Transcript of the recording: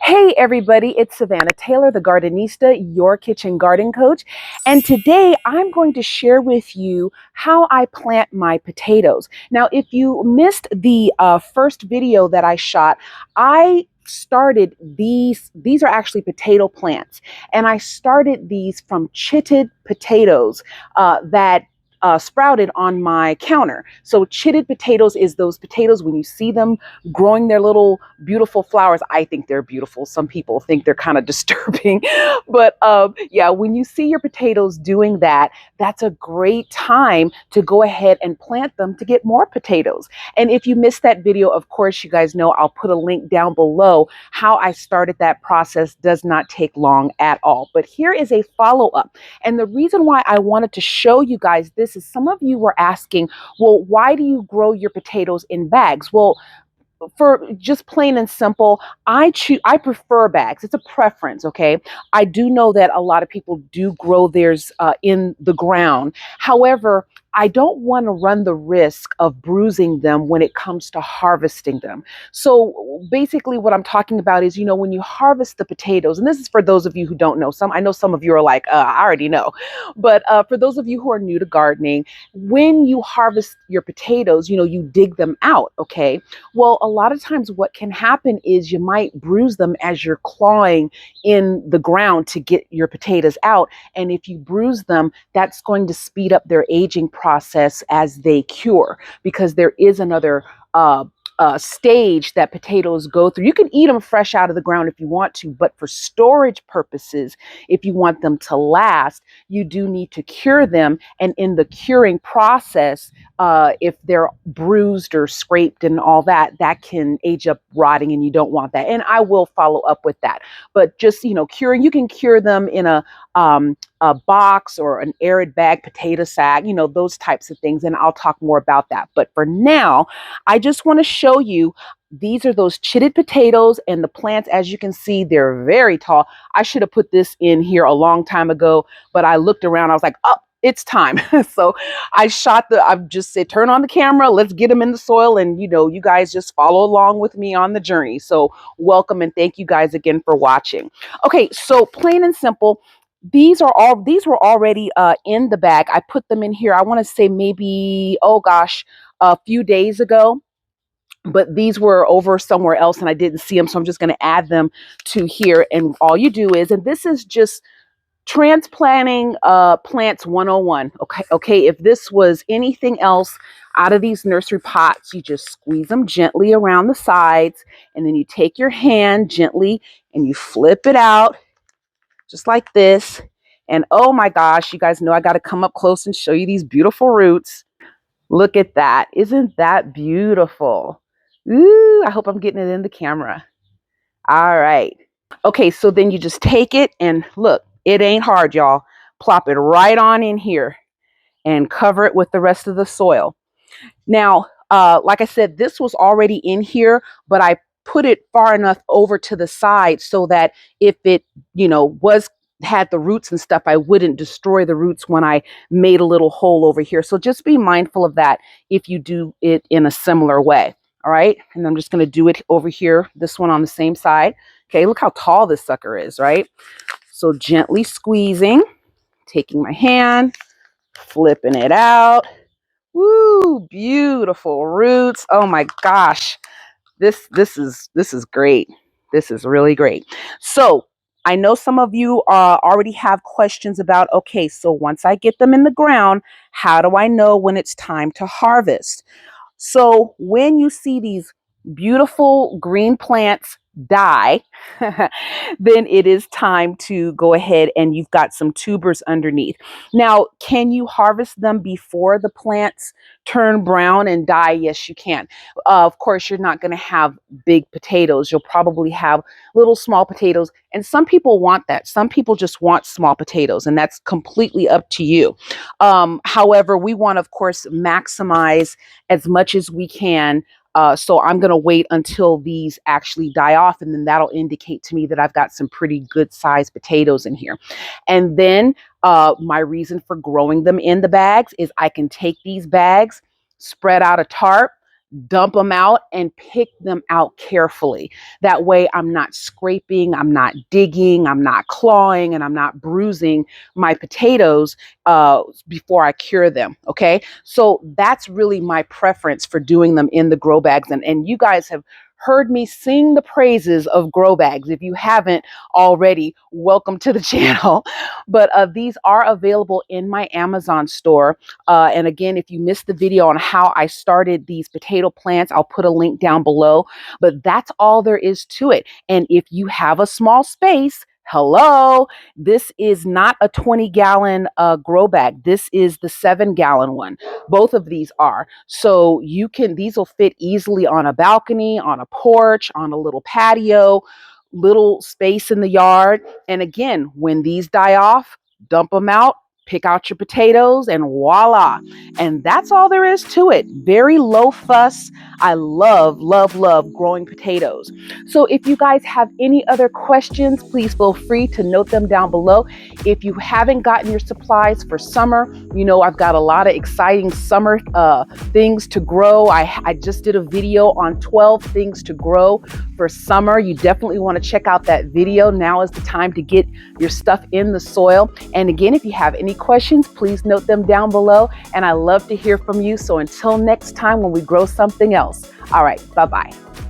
Hey everybody, it's Savannah Taylor, the Gardenista, your kitchen garden coach. And today I'm going to share with you how I plant my potatoes. Now, if you missed the first video that I shot, I started these are actually potato plants. And I started these from chitted potatoes that sprouted on my counter. So chitted potatoes is those potatoes when you see them growing their little beautiful flowers. I think they're beautiful. Some people think they're kind of disturbing. But yeah, when you see your potatoes doing that, that's a great time to go ahead and plant them to get more potatoes. And if you missed that video, of course, you guys know I'll put a link down below. How I started that process does not take long at all. But here is a follow-up. And the reason why I wanted to show you guys this is some of you were asking, well, why do you grow your potatoes in bags? Well, for just plain and simple, I prefer bags. It's a preference, okay? I do know that a lot of people do grow theirs in the ground. However, I don't want to run the risk of bruising them when it comes to harvesting them. So basically what I'm talking about is, when you harvest the potatoes, and this is for those of you who don't know, I know some of you are like, I already know. But for those of you who are new to gardening, when you harvest your potatoes, you dig them out, okay? Well, a lot of times what can happen is you might bruise them as you're clawing in the ground to get your potatoes out. And if you bruise them, that's going to speed up their aging process as they cure, because there is another stage that potatoes go through. You can eat them fresh out of the ground if you want to, but for storage purposes, if you want them to last, you do need to cure them. And in the curing process, if they're bruised or scraped and all that, that can age up rotting, and you don't want that. And I will follow up with that. But just, curing, you can cure them in a box or an arid bag potato sack, those types of things. And I'll talk more about that. But for now, I just want to show you, these are those chitted potatoes, and the plants, as you can see, they're very tall. I should have put this in here a long time ago, but I looked around, I was like, oh, it's time. So I've just said, turn on the camera, let's get them in the soil. And, you guys just follow along with me on the journey. So welcome, and thank you guys again for watching. Okay, so plain and simple, these were already in the bag. I put them in here, I want to say maybe, oh gosh, a few days ago, but these were over somewhere else and I didn't see them. So I'm just going to add them to here. And all you do is, and this is just transplanting plants 101. Okay. If this was anything else out of these nursery pots, you just squeeze them gently around the sides, and then you take your hand gently and you flip it out just like this. And oh my gosh, you guys know I got to come up close and show you these beautiful roots. Look at that. Isn't that beautiful? Ooh, I hope I'm getting it in the camera. All right. Okay, so then you just take it and look, it ain't hard, y'all. Plop it right on in here and cover it with the rest of the soil. Now, like I said, this was already in here, but I put it far enough over to the side so that if it, had the roots and stuff, I wouldn't destroy the roots when I made a little hole over here. So just be mindful of that if you do it in a similar way. All right. And I'm just going to do it over here, this one on the same side. Okay. Look how tall this sucker is, right? So gently squeezing, taking my hand, flipping it out. Woo, beautiful roots. Oh my gosh. This is great. This is really great. So I know some of you already have questions about, okay, so once I get them in the ground, how do I know when it's time to harvest? So when you see these beautiful green plants die, then it is time to go ahead and you've got some tubers underneath. Now, can you harvest them before the plants turn brown and die? Yes, you can. Of course, you're not going to have big potatoes. You'll probably have little small potatoes. And some people want that. Some people just want small potatoes, and that's completely up to you. However, we want to, of course, maximize as much as we can. So I'm going to wait until these actually die off, and then that'll indicate to me that I've got some pretty good sized potatoes in here. And then my reason for growing them in the bags is I can take these bags, spread out a tarp, dump them out and pick them out carefully. That way I'm not scraping, I'm not digging, I'm not clawing, and I'm not bruising my potatoes before I cure them. Okay. So that's really my preference for doing them in the grow bags. And you guys have heard me sing the praises of grow bags. If you haven't already, welcome to the channel. But these are available in my Amazon store. And again, if you missed the video on how I started these potato plants, I'll put a link down below. But that's all there is to it. And if you have a small space, hello, this is not a 20-gallon grow bag. This is the 7-gallon one. Both of these are. So these will fit easily on a balcony, on a porch, on a little patio, little space in the yard. And again, when these die off, dump them out, pick out your potatoes, and voila. And that's all there is to it. Very low fuss. I love, love, love growing potatoes. So if you guys have any other questions, please feel free to note them down below. If you haven't gotten your supplies for summer, you know, I've got a lot of exciting summer things to grow. I just did a video on 12 things to grow for summer. You definitely want to check out that video. Now is the time to get your stuff in the soil. And again, if you have any questions, please note them down below. And I love to hear from you. So until next time when we grow something else. All right, bye-bye.